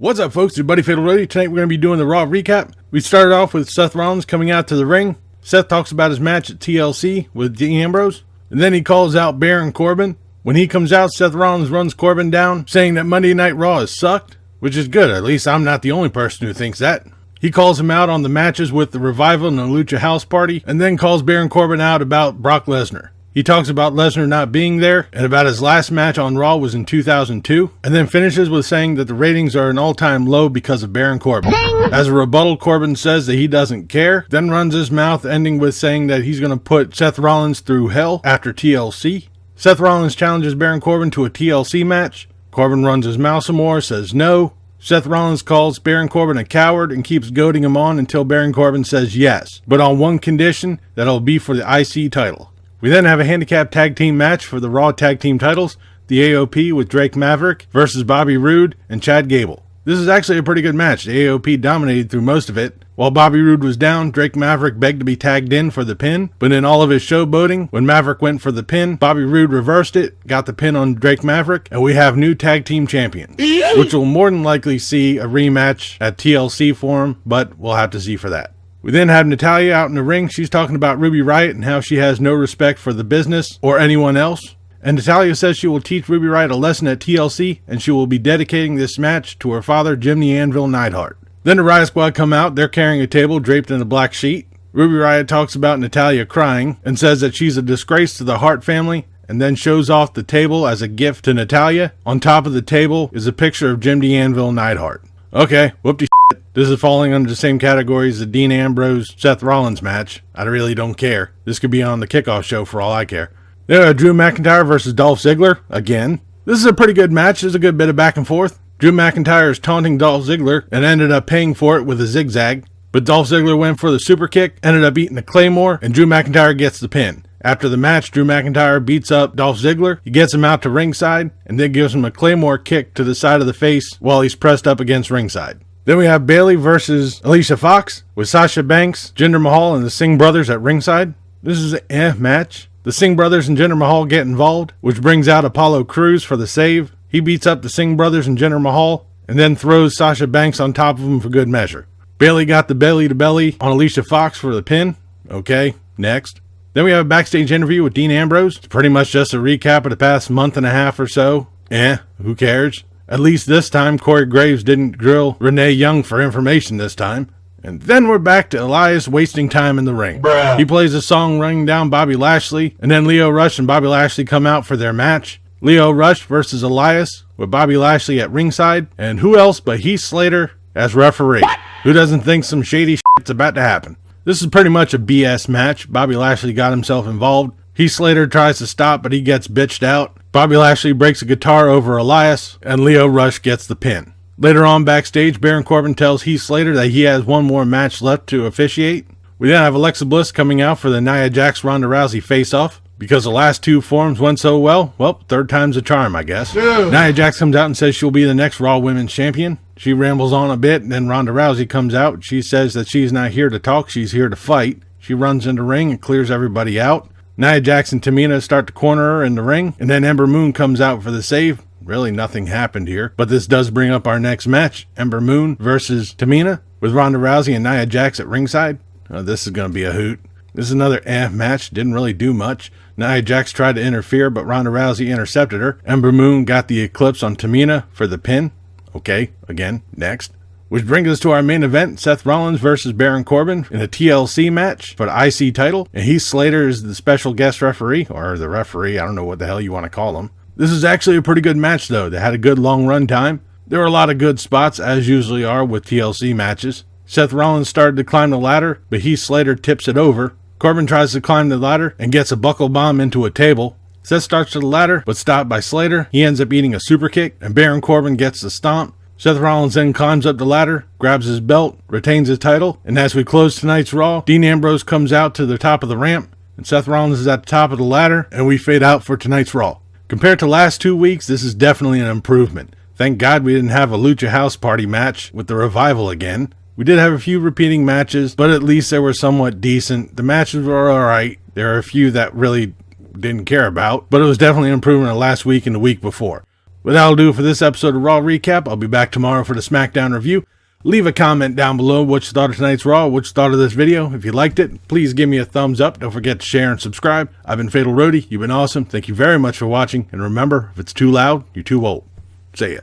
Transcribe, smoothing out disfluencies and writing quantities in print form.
What's up, folks? It's your buddy Fatalroadie. Tonight we're going to be doing the Raw recap. We started off with Seth Rollins coming out to the ring. Seth talks about his match at TLC with Dean Ambrose, and then he calls out Baron Corbin. When he comes out, Seth Rollins runs Corbin down, saying that Monday Night Raw has sucked, which is good. At least I'm not the only person who thinks that. He calls him out on the matches with the Revival and the Lucha House Party, and then calls Baron Corbin out about Brock Lesnar. He talks about Lesnar not being there, and about his last match on Raw was in 2002, and then finishes with saying that the ratings are an all-time low because of Baron Corbin. As a rebuttal, Corbin says that he doesn't care, then runs his mouth, ending with saying that he's going to put Seth Rollins through hell after TLC. Seth Rollins challenges Baron Corbin to a TLC match. Corbin runs his mouth some more, says no. Seth Rollins calls Baron Corbin a coward and keeps goading him on until Baron Corbin says yes, but on one condition, that it'll be for the IC title. We then have a handicap tag team match for the Raw tag team titles, the AOP with Drake Maverick versus Bobby Roode and Chad Gable. This is actually a pretty good match. The AOP dominated through most of it. While Bobby Roode was down, Drake Maverick begged to be tagged in for the pin, but in all of his showboating, when Maverick went for the pin, Bobby Roode reversed it, got the pin on Drake Maverick, and we have new tag team champions, which will more than likely see a rematch at TLC for him, but we'll have to see for that. We then have Natalya out in the ring. She's talking about Ruby Riott and how she has no respect for the business or anyone else. And Natalya says she will teach Ruby Riott a lesson at TLC, and she will be dedicating this match to her father, Jim the Anvil Neidhart. Then the Riott Squad come out. They're carrying a table draped in a black sheet. Ruby Riott talks about Natalya crying and says that she's a disgrace to the Hart family, and then shows off the table as a gift to Natalya. On top of the table is a picture of Jim the Anvil Neidhart. Okay, whoop-de shit. This is falling under the same category as the Dean Ambrose-Seth Rollins match. I really don't care. This could be on the kickoff show for all I care. There are Drew McIntyre versus Dolph Ziggler, again. This is a pretty good match. There's a good bit of back and forth. Drew McIntyre is taunting Dolph Ziggler and ended up paying for it with a zigzag. But Dolph Ziggler went for the super kick, ended up eating a Claymore, and Drew McIntyre gets the pin. After the match, Drew McIntyre beats up Dolph Ziggler. He gets him out to ringside, and then gives him a Claymore kick to the side of the face while he's pressed up against ringside. Then we have Bayley versus Alicia Fox with Sasha Banks, Jinder Mahal, and the Singh brothers at ringside. This is an match. The Singh brothers and Jinder Mahal get involved, which brings out Apollo Crews for the save. He beats up the Singh brothers and Jinder Mahal, and then throws Sasha Banks on top of him for good measure. Bayley got the belly-to-belly on Alicia Fox for the pin. Okay, next. Then we have a backstage interview with Dean Ambrose. It's pretty much just a recap of the past month and a half or so. Who cares? At least this time, Corey Graves didn't grill Renee Young for information this time. And then we're back to Elias wasting time in the ring. He plays a song running down Bobby Lashley, and then Lio Rush and Bobby Lashley come out for their match. Lio Rush versus Elias with Bobby Lashley at ringside, and who else but Heath Slater as referee. Who doesn't think some shady shit's about to happen? This is pretty much a BS match. Bobby Lashley got himself involved. Heath Slater tries to stop, but he gets bitched out. Bobby Lashley breaks a guitar over Elias, and Lio Rush gets the pin. Later on backstage, Baron Corbin tells Heath Slater that he has one more match left to officiate. We then have Alexa Bliss coming out for the Nia Jax Ronda Rousey face-off. Because the last two forms went so well, third time's a charm, I guess. Nia Jax comes out and says she'll be the next Raw Women's Champion. She rambles on a bit, and then Ronda Rousey comes out. She says that she's not here to talk, she's here to fight. She runs in the ring and clears everybody out. Nia Jax and Tamina start to corner her in the ring, and then Ember Moon comes out for the save. Really, nothing happened here, but this does bring up our next match, Ember Moon versus Tamina, with Ronda Rousey and Nia Jax at ringside. This is going to be a hoot. This is another match, didn't really do much. Nia Jax tried to interfere, but Ronda Rousey intercepted her. Ember Moon got the Eclipse on Tamina for the pin. Okay, again, next. Which brings us to our main event, Seth Rollins versus Baron Corbin in a TLC match for the IC title. And Heath Slater is the special guest referee, or the referee, I don't know what the hell you want to call him. This is actually a pretty good match, though. They had a good long run time. There were a lot of good spots, as usually are with TLC matches. Seth Rollins started to climb the ladder, but Heath Slater tips it over. Corbin tries to climb the ladder and gets a buckle bomb into a table. Seth starts to the ladder, but stopped by Slater. He ends up eating a super kick, and Baron Corbin gets the stomp. Seth Rollins then climbs up the ladder, grabs his belt, retains his title, and as we close tonight's Raw, Dean Ambrose comes out to the top of the ramp, and Seth Rollins is at the top of the ladder, and we fade out for tonight's Raw. Compared to last 2 weeks, this is definitely an improvement. Thank God we didn't have a Lucha House Party match with the Revival again. We did have a few repeating matches, but at least they were somewhat decent. The matches were alright. There are a few that really didn't care about, but it was definitely an improvement of last week and the week before. But that'll do for this episode of Raw Recap. I'll be back tomorrow for the SmackDown review. Leave a comment down below what you thought of tonight's Raw, what you thought of this video. If you liked it, please give me a thumbs up. Don't forget to share and subscribe. I've been Fatalroadie. You've been awesome. Thank you very much for watching. And remember, if it's too loud, you're too old. See ya.